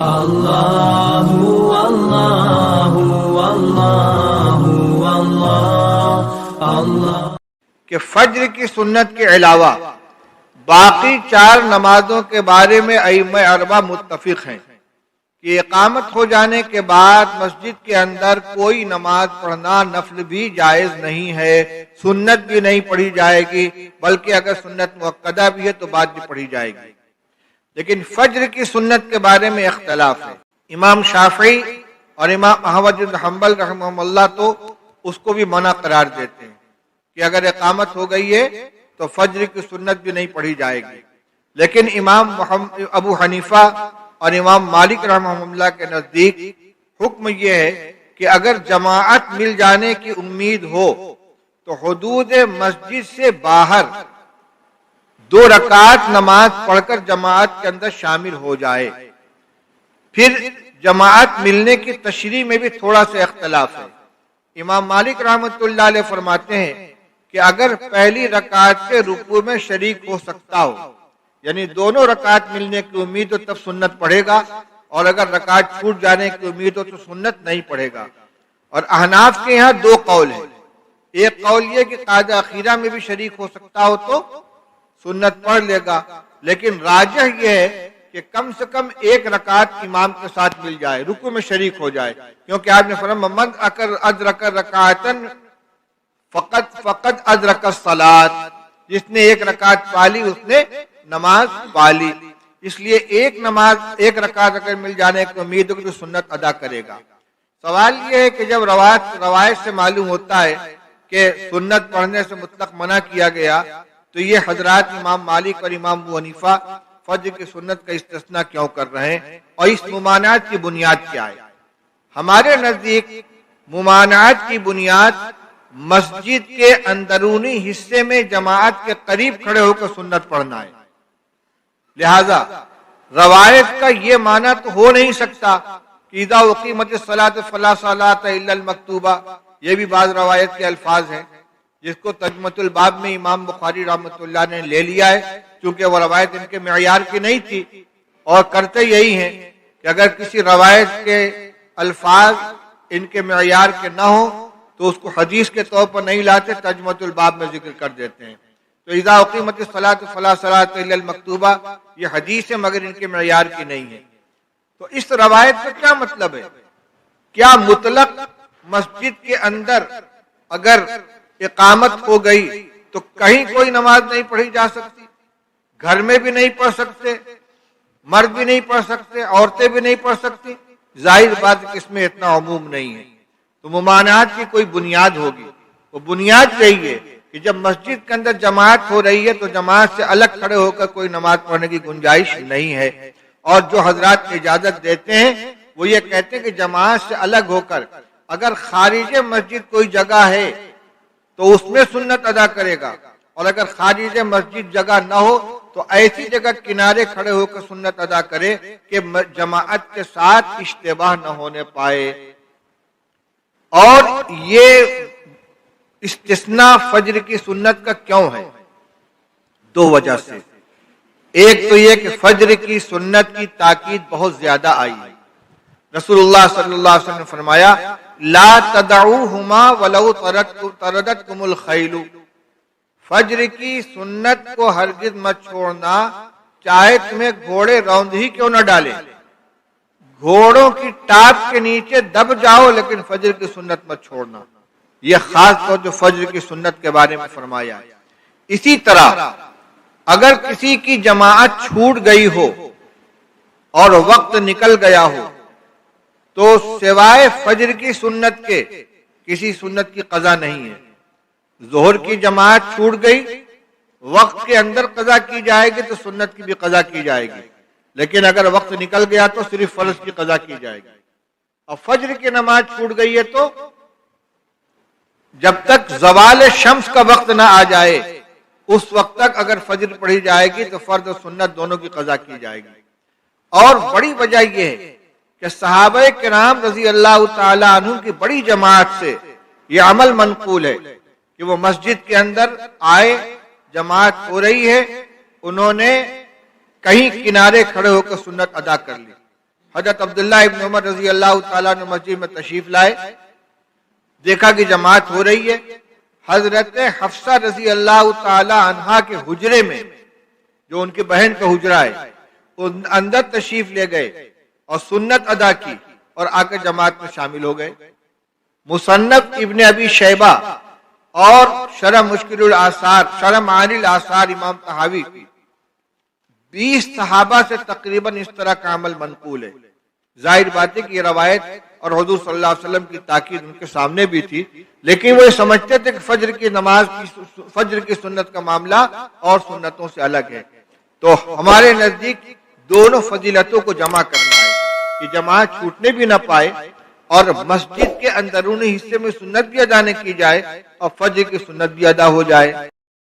اللہ اللہ اللہ اللہ کہ فجر کی سنت کے علاوہ باقی 4 نمازوں کے بارے میں ائمہ اربعہ متفق ہیں کہ اقامت ہو جانے کے بعد مسجد کے اندر کوئی نماز پڑھنا نفل بھی جائز نہیں ہے، سنت بھی نہیں پڑھی جائے گی، بلکہ اگر سنت مؤکدہ بھی ہے تو بعد بھی پڑھی جائے گی۔ لیکن فجر کی سنت کے بارے میں اختلاف ہے۔ امام شافعی اور امام احمد بن حنبل رحمہ اللہ تو اس کو بھی منع قرار دیتے ہیں کہ اگر اقامت ہو گئی ہے تو فجر کی سنت بھی نہیں پڑھی جائے گی، لیکن امام ابو حنیفہ اور امام مالک رحمہ اللہ کے نزدیک حکم یہ ہے کہ اگر جماعت مل جانے کی امید ہو تو حدود مسجد سے باہر 2 رکعت نماز پڑھ کر جماعت کے اندر شامل ہو جائے۔ پھر جماعت ملنے کی تشریح میں بھی تھوڑا سا اختلاف ہے۔ امام مالک رحمۃ اللہ علیہ فرماتے ہیں کہ اگر پہلی رکعت کے رکوع میں شریک ہو سکتا ہو، یعنی دونوں رکعت ملنے کی امید ہو تب سنت پڑھے گا، اور اگر رکعت چھوٹ جانے کی امید ہو تو سنت نہیں پڑھے گا۔ اور احناف کے یہاں 2 قول ہیں۔ ایک قول یہ کہ قاعدہ اخیرہ میں بھی شریک ہو سکتا ہو تو سنت پڑھ لے گا، لیکن راجح یہ ہے کہ کم سے کم 1 رکعت امام کے ساتھ مل جائے، رکوع میں شریک ہو جائے، کیونکہ آپ نے فرمایا من ادرک رکعتن فقط ادرک الصلاۃ، جس نے 1 رکعت پالی اس نے نماز پالی۔ اس لیے 1 رکعت اگر مل جانے کی امید ہو تو سنت ادا کرے گا۔ سوال یہ ہے کہ جب روایت سے معلوم ہوتا ہے کہ سنت پڑھنے سے مطلق منع کیا گیا تو یہ حضرات امام مالک اور امام ابو حنیفہ فجر کی سنت کا استثناء کیوں کر رہے ہیں، اور اس ممانعت کی بنیاد کیا ہے؟ ہمارے نزدیک ممانعت کی بنیاد مسجد کے اندرونی حصے میں جماعت کے قریب کھڑے ہو کر سنت پڑھنا ہے۔ لہذا روایت کا یہ معنی تو ہو نہیں سکتا کہ اذا اقیمت الصلاۃ فلا صلاۃ الا المکتوبہ، یہ بھی بعض روایت کے الفاظ ہیں جس کو ترجمۃ الباب میں امام بخاری رحمۃ اللہ نے لے لیا ہے، چونکہ وہ روایت ان کے معیار کی نہیں تھی، اور کرتے یہی ہیں کہ اگر کسی روایت کے الفاظ ان کے معیار کے نہ ہوں تو اس کو حدیث کے طور پر نہیں لاتے، ترجمۃ الباب میں ذکر کر دیتے ہیں۔ تو اذا اقیمت الصلاۃ فلا صلاۃ الا المکتوبہ یہ حدیث ہے مگر ان کے معیار کی نہیں ہے۔ تو اس روایت کا کیا مطلب ہے؟ کیا مطلق مسجد کے اندر اگر اقامت ہو گئی تو کہیں کوئی نماز نہیں پڑھی جا سکتی؟ گھر میں بھی نہیں پڑھ سکتے، مرد بھی نہیں پڑھ سکتے، عورتیں بھی نہیں پڑھ سکتی؟ ظاہر بات ہے کہ اس میں اتنا عموم نہیں ہے، تو ممانعات کی کوئی بنیاد ہوگی۔ وہ بنیاد یہی ہے کہ جب مسجد کے اندر جماعت ہو رہی ہے تو جماعت سے الگ کھڑے ہو کر کوئی نماز پڑھنے کی گنجائش نہیں ہے، اور جو حضرات اجازت دیتے ہیں وہ یہ کہتے ہیں کہ جماعت سے الگ ہو کر اگر خارج مسجد کوئی جگہ ہے تو اس میں سنت ادا کرے گا، اور اگر خارج مسجد جگہ نہ ہو تو ایسی جگہ کنارے کھڑے ہو کر سنت ادا کرے کہ جماعت کے ساتھ اشتباہ نہ ہونے پائے۔ اور یہ استثناء فجر کی سنت کا کیوں ہے؟ 2 وجہ سے۔ ایک تو یہ کہ فجر کی سنت کی تاکید بہت زیادہ آئی ہے۔ رسول اللہ صلی اللہ علیہ وسلم نے فرمایا لا تدعوہما ولو طردتکم الخیل، فجر کی سنت کو ہرگز مت چھوڑنا چاہے تمہیں گھوڑے روند ہی کیوں نہ ڈالے، گھوڑوں کی ٹاپ کے نیچے دب جاؤ لیکن فجر کی سنت مت چھوڑنا۔ یہ خاص طور جو فجر کی سنت کے بارے میں فرمایا ہے۔ اسی طرح اگر کسی کی جماعت چھوٹ گئی ہو اور وقت نکل گیا ہو تو سوائے فجر کی سنت کے کسی سنت کی قضا نہیں ہے۔ ظہر کی جماعت چھوٹ گئی، وقت کے اندر قضا کی جائے گی تو سنت کی بھی قضا کی جائے گی، لیکن اگر وقت نکل گیا تو صرف فرض کی قضا کی جائے گی۔ اور فجر کی نماز چھوٹ گئی ہے تو جب تک زوال شمس کا وقت نہ آ جائے اس وقت تک اگر فجر پڑھی جائے گی تو فرض و سنت دونوں کی قضا کی جائے گی۔ اور بڑی وجہ یہ ہے کہ صحابہ کرام رضی اللہ تعالی عنہ کی بڑی جماعت سے یہ عمل منقول ہے کہ وہ مسجد کے اندر آئے، جماعت ہو رہی ہے، انہوں نے کہیں کنارے کھڑے ہو کر سنت ادا کر لی۔ حضرت عبداللہ ابن عمر رضی اللہ تعالیٰ عنہ مسجد میں تشریف لائے، دیکھا کہ جماعت ہو رہی ہے۔ حضرت حفصہ رضی اللہ تعالیٰ عنہا کے حجرے میں، جو ان کی بہن کا حجرہ ہے، ان اندر تشریف لے گئے اور سنت ادا کی اور آ کر جماعت میں شامل ہو گئے۔ مصنف ابن ابی شیبہ اور شرح مشکل الآثار، شرح معانی الآثار امام طحاوی کی 20 صحابہ سے تقریباً اس طرح کا عمل منقول ہے۔ ظاہر بات ہے کہ یہ روایت اور حضور صلی اللہ علیہ وسلم کی تاکید ان کے سامنے بھی تھی، لیکن وہ یہ سمجھتے تھے کہ فجر کی نماز فجر کی سنت کا معاملہ اور سنتوں سے الگ ہے۔ تو ہمارے نزدیک دونوں فضیلتوں کو جمع کرنا ہے کہ جماعت چھوٹنے بھی نہ پائے اور مسجد کے اندرونی حصے میں سنت بھی ادا نہ کی جائے اور فجر کی سنت بھی ادا ہو جائے۔